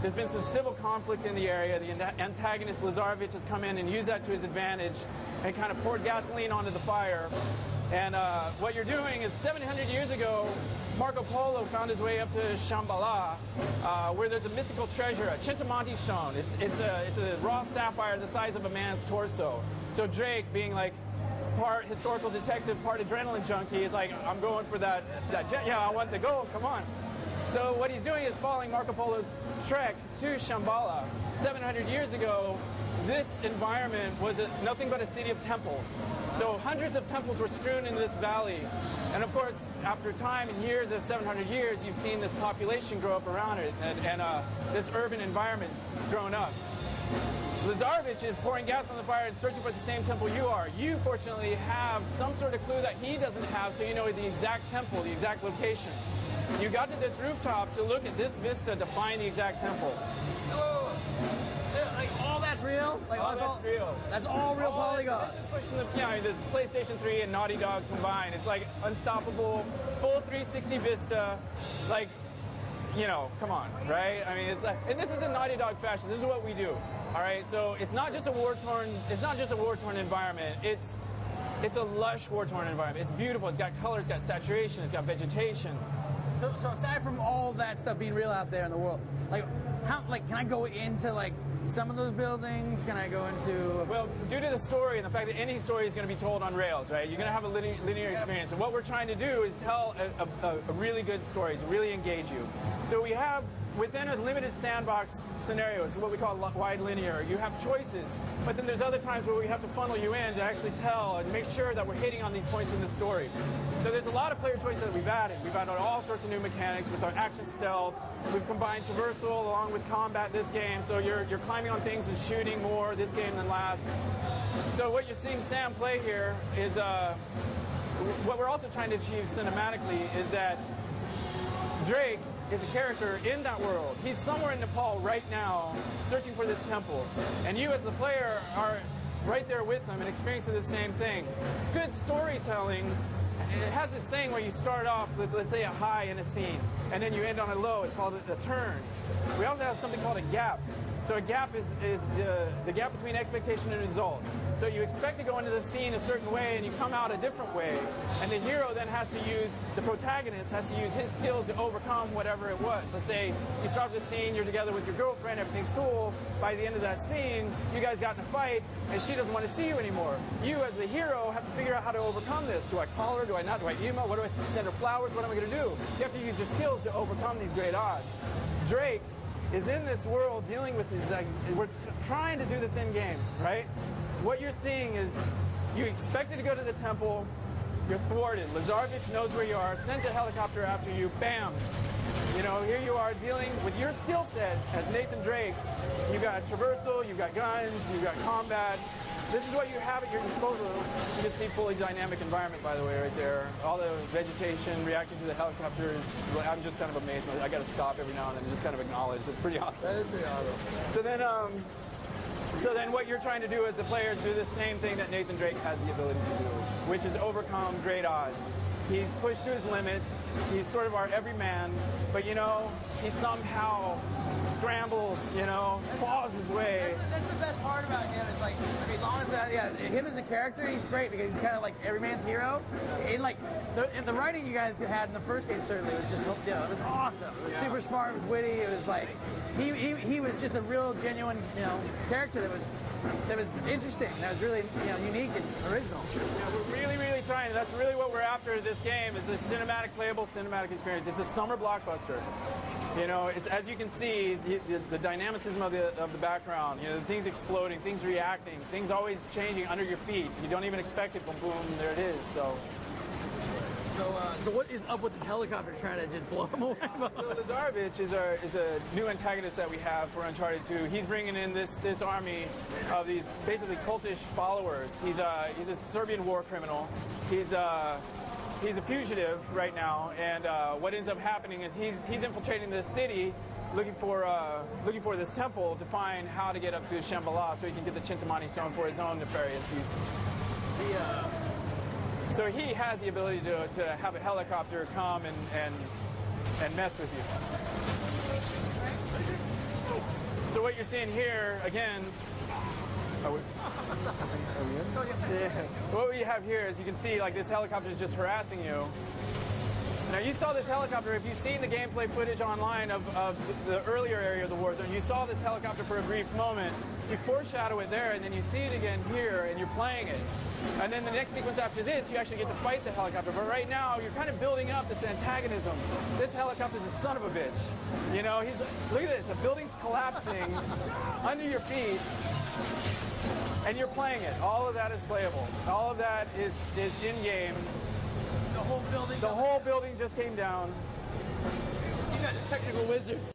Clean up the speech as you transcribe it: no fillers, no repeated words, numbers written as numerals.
there's been some civil conflict in the area. The antagonist Lazarevich has come in and used that to his advantage and kind of poured gasoline onto the fire. And what you're doing is 700 years ago, Marco Polo found his way up to Shambhala, where there's a mythical treasure, a Chintamani stone. It's a raw sapphire the size of a man's torso. So Drake, being like part historical detective, part adrenaline junkie, is like, I'm going for that yeah, I want the gold, come on. So what he's doing is following Marco Polo's trek to Shambhala. 700 years ago, this environment was nothing but a city of temples. So hundreds of temples were strewn in this valley. And of course, after time and years of 700 years, you've seen this population grow up around it, and this urban environment's grown up. Lazarevich is pouring gas on the fire and searching for the same temple you are. You, fortunately, have some sort of clue that he doesn't have, so you know the exact temple, the exact location. You got to this rooftop to look at this vista to find the exact temple. Whoa. So, like, all that's real? Like, all that's real. That's all real polygons. This is pushing the, I mean, this PlayStation 3 and Naughty Dog combined. It's like unstoppable, full 360 vista. Like, you know, come on, right? I mean, it's like, and this is in Naughty Dog fashion. This is what we do. All right, so it's not just a war-torn. It's not just a war-torn environment. It's a lush war-torn environment. It's beautiful. It's got color. It's got saturation. It's got vegetation. So aside from all that stuff being real out there in the world, can I go into like some of those buildings? Can I go into? Well, due to the story and the fact that any story is going to be told on rails, right? You're going to have a linear experience, and what we're trying to do is tell a really good story to really engage you. So we have, within a limited sandbox scenario, it's what we call wide linear. You have choices, but then there's other times where we have to funnel you in to actually tell and make sure that we're hitting on these points in the story. So there's a lot of player choices that we've added. We've added all sorts of new mechanics with our action stealth. We've combined traversal along with combat this game, so you're climbing on things and shooting more this game than last. So what you're seeing Sam play here is, what we're also trying to achieve cinematically is that Drake is a character in that world. He's somewhere in Nepal right now searching for this temple. And you as the player are right there with him and experiencing the same thing. Good storytelling, it has this thing where you start off with, let's say, a high in a scene, and then you end on a low. It's called a turn. We also have something called a gap. So a gap is the gap between expectation and result. So you expect to go into the scene a certain way, and you come out a different way. And the hero then has to use, the protagonist has to use his skills to overcome whatever it was. Let's say you start the scene, you're together with your girlfriend, everything's cool. By the end of that scene, you guys got in a fight, and she doesn't want to see you anymore. You, as the hero, have to figure out how to overcome this. Do I call her? Do I not? Do I email? What do I send her flowers? What am I going to do? You have to use your skills to overcome these great odds. Drake is in this world dealing with these, we're trying to do this in game, right? What you're seeing is you expected to go to the temple, you're thwarted. Lazarevich knows where you are, sends a helicopter after you, bam. You know, here you are dealing with your skill set as Nathan Drake. You've got traversal, you've got guns, you've got combat. This is what you have at your disposal. You can see fully dynamic environment, by the way, right there. All the vegetation reacting to the helicopters. I'm just kind of amazed. I got to stop every now and then and just kind of acknowledge. It's pretty awesome. That is pretty awesome. So then what you're trying to do as the players do the same thing that Nathan Drake has the ability to do, which is overcome great odds. He's pushed to his limits. He's sort of our everyman, but you know, he somehow scrambles, you know, claws his way. That's the best part about him. Is like, I mean, honestly, yeah, him as a character, he's great because he's kind of like everyman's hero. And like the writing you guys had in the first game certainly was just, you know, it was awesome. It was super smart. It was witty. It was like he was just a real genuine, you know, character that was interesting. That was really, you know, unique and original. Yeah, we're really trying. That's really what we're after this game, is this cinematic, playable cinematic experience. It's a summer blockbuster. You know, it's, as you can see, the dynamicism of the background, you know, things exploding, things reacting, things always changing under your feet. You don't even expect it, boom, boom, there it is. So what is up with this helicopter trying to just blow him away? So Lazarevich is a new antagonist that we have for Uncharted 2. He's bringing in this army of these basically cultish followers. He's a Serbian war criminal. He's a fugitive right now, and what ends up happening is he's infiltrating this city, looking for this temple to find how to get up to Shambhala so he can get the Chintamani stone for his own nefarious uses. So he has the ability to have a helicopter come and mess with you. what you're seeing here, again, what we have here is you can see like this helicopter is just harassing you. Now you saw this helicopter, if you've seen the gameplay footage online of the earlier area of the war zone, you saw this helicopter for a brief moment. You foreshadow it there, and then you see it again here, and you're playing it. And then the next sequence after this, you actually get to fight the helicopter. But right now, you're kind of building up this antagonism. This helicopter's a son of a bitch. You know, look at this, the building's collapsing under your feet, and you're playing it. All of that is playable. All of that is in-game. The whole building. The whole building just came down. You guys are technical wizards.